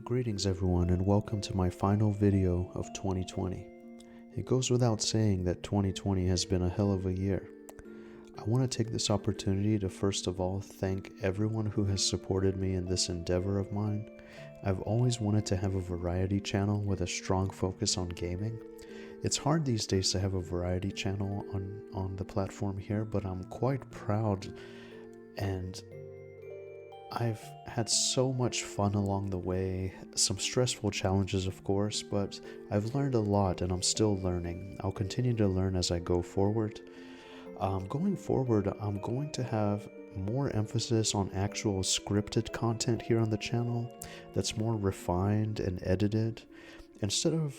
Greetings everyone and welcome to my final video of 2020. It goes without saying that 2020 has been a hell of a year. I want to take this opportunity to first of all thank everyone who has supported me in this endeavor of mine. I've always wanted to have a variety channel with a strong focus on gaming. It's hard these days to have a variety channel on the platform here, but I'm quite proud and I've had so much fun along the way, some stressful challenges of course, but I've learned a lot and I'm still learning. I'll continue to learn as I go forward. Going forward, I'm going to have more emphasis on actual scripted content here on the channel that's more refined and edited, instead of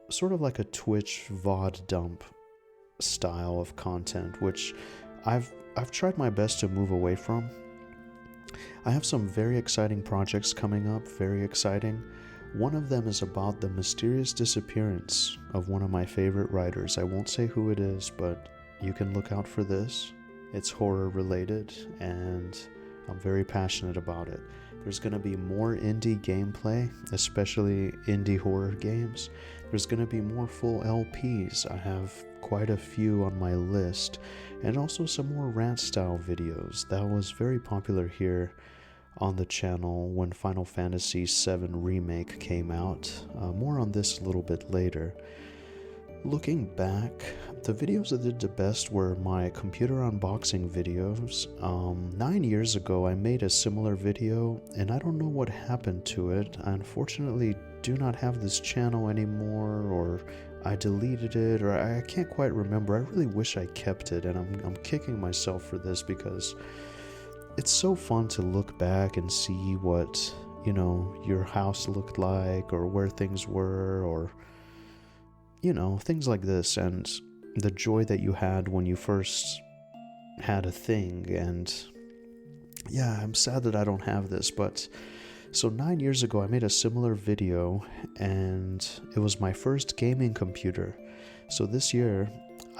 sort of like a Twitch VOD dump style of content, which I've tried my best to move away from. I have some very exciting projects coming up, very exciting. One of them is about the mysterious disappearance of one of my favorite writers. I won't say who it is, but you can look out for this. It's horror related and I'm very passionate about it. There's going to be more indie gameplay, especially indie horror games. There's going to be more full LPs. I have quite a few on my list, and also some more rant style videos. That was very popular here on the channel when Final Fantasy VII Remake came out. More on this a little bit later. Looking back, the videos that did the best were my computer unboxing videos. 9 years ago I made a similar video and I don't know what happened to it. I unfortunately do not have this channel anymore, or I deleted it, or I can't quite remember. I really wish I kept it, and I'm kicking myself for this because it's so fun to look back and see what, your house looked like, or where things were, or things like this, and the joy that you had when you first had a thing. And yeah, I'm sad that I don't have this, but so 9 years ago I made a similar video and it was my first gaming computer. So this year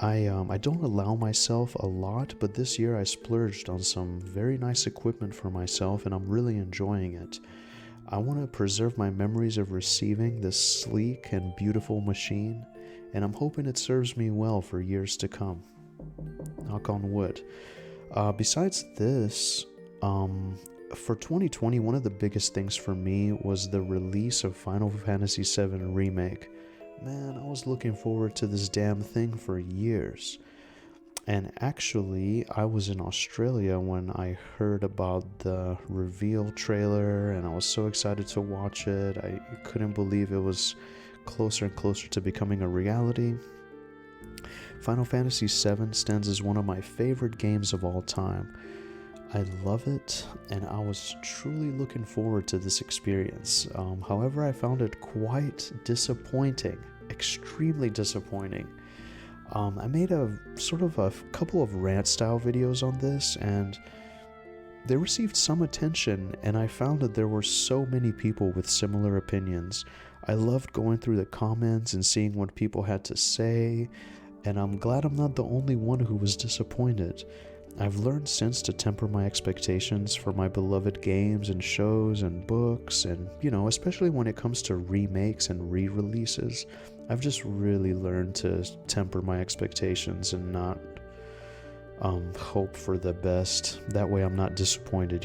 I don't allow myself a lot, but this year I splurged on some very nice equipment for myself and I'm really enjoying it. I want to preserve my memories of receiving this sleek and beautiful machine, and I'm hoping it serves me well for years to come. Knock on wood. Besides this, for 2020, one of the biggest things for me was the release of Final Fantasy VII Remake. Man, I was looking forward to this damn thing for years. And actually, I was in Australia when I heard about the reveal trailer, and I was so excited to watch it. I couldn't believe it was closer and closer to becoming a reality. Final Fantasy VII stands as one of my favorite games of all time. I love it, and I was truly looking forward to this experience. However, I found it quite disappointing, extremely disappointing. I made a couple of rant style videos on this, and they received some attention, and I found that there were so many people with similar opinions. I loved going through the comments and seeing what people had to say, and I'm glad I'm not the only one who was disappointed. I've learned since to temper my expectations for my beloved games and shows and books, and especially when it comes to remakes and re-releases. I've just really learned to temper my expectations and not hope for the best. That way I'm not disappointed,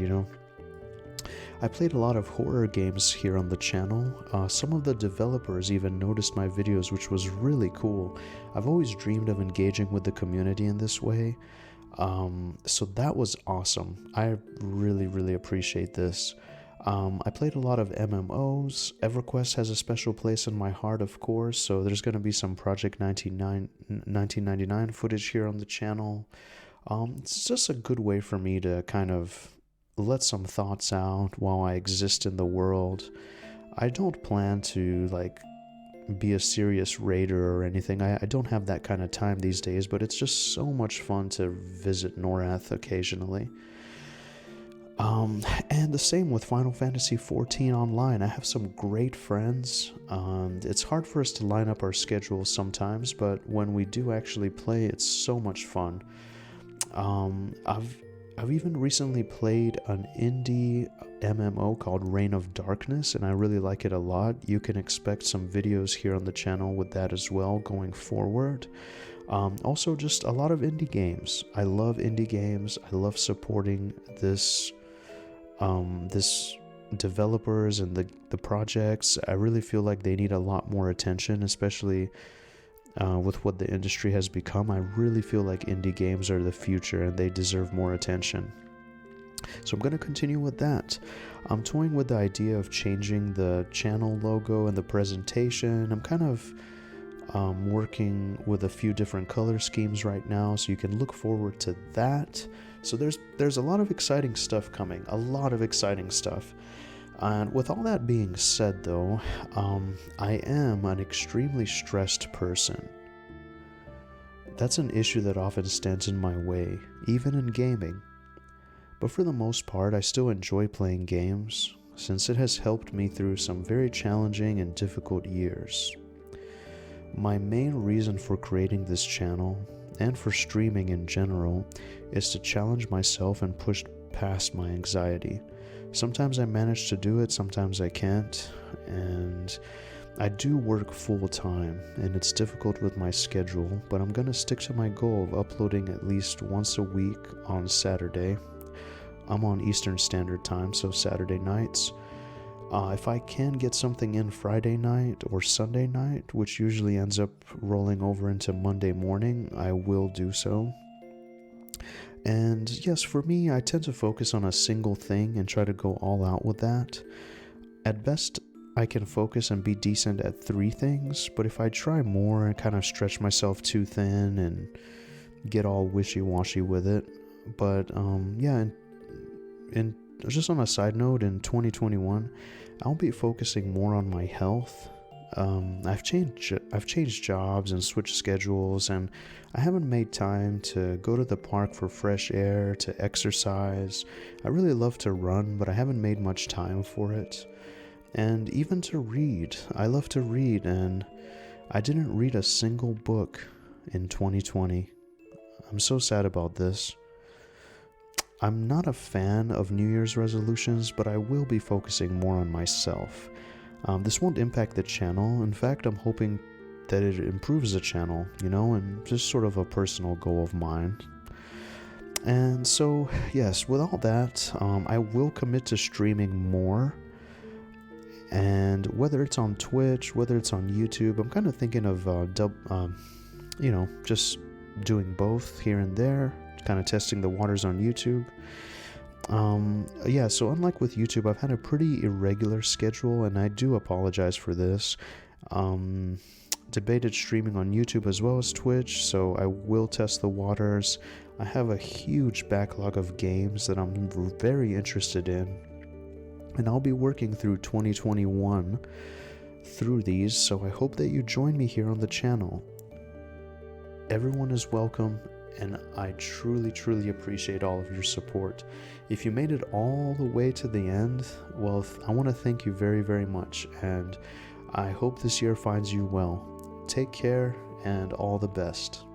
I played a lot of horror games here on the channel. Some of the developers even noticed my videos, which was really cool. I've always dreamed of engaging with the community in this way. So that was awesome. I really, really appreciate this. I played a lot of MMOs. EverQuest has a special place in my heart, of course, so there's going to be some Project 1999 footage here on the channel. It's just a good way for me to kind of let some thoughts out while I exist in the world. I don't plan to, be a serious raider or anything. I don't have that kind of time these days, but it's just so much fun to visit Norath occasionally. And the same with Final Fantasy XIV Online. I have some great friends. It's hard for us to line up our schedules sometimes, but when we do actually play, it's so much fun. I've even recently played an indie MMO called Reign of Darkness, and I really like it a lot. You can expect some videos here on the channel with that as well going forward. Also, just a lot of indie games. I love indie games. I love supporting this developers and the projects. I really feel like they need a lot more attention, especially with what the industry has become. I really feel like indie games are the future and they deserve more attention. So I'm going to continue with that. I'm toying with the idea of changing the channel logo and the presentation. I'm kind of working with a few different color schemes right now, so you can look forward to that. So there's a lot of exciting stuff coming, a lot of exciting stuff. And with all that being said, though, I am an extremely stressed person. That's an issue that often stands in my way, even in gaming. But for the most part, I still enjoy playing games, since it has helped me through some very challenging and difficult years. My main reason for creating this channel, and for streaming in general, is to challenge myself and push past my anxiety. Sometimes I manage to do it, sometimes I can't, and I do work full time, and it's difficult with my schedule, but I'm gonna stick to my goal of uploading at least once a week on Saturday. I'm on Eastern Standard Time, so Saturday nights. If I can get something in Friday night or Sunday night, which usually ends up rolling over into Monday morning, I will do so. And yes, for me, I tend to focus on a single thing and try to go all out with that. At best, I can focus and be decent at 3 things, but if I try more and kind of stretch myself too thin and get all wishy-washy with it. But yeah, and just on a side note, in 2021, I'll be focusing more on my health. I've changed jobs and switched schedules, and I haven't made time to go to the park for fresh air, to exercise. I really love to run, but I haven't made much time for it. And even to read. I love to read, and I didn't read a single book in 2020. I'm so sad about this. I'm not a fan of New Year's resolutions, but I will be focusing more on myself. This won't impact the channel. In fact, I'm hoping that it improves the channel, and just sort of a personal goal of mine. And so, yes, with all that, I will commit to streaming more. And whether it's on Twitch, whether it's on YouTube, I'm kind of thinking of, just doing both here and there, kind of testing the waters on YouTube. So unlike with YouTube, I've had a pretty irregular schedule, and I do apologize for this. Debated streaming on YouTube as well as Twitch, so I will test the waters. I have a huge backlog of games that I'm very interested in, and I'll be working through 2021 through these, so I hope that you join me here on the channel. Everyone is welcome, and I truly, truly appreciate all of your support. If you made it all the way to the end, well, I want to thank you very, very much, and I hope this year finds you well. Take care, and all the best.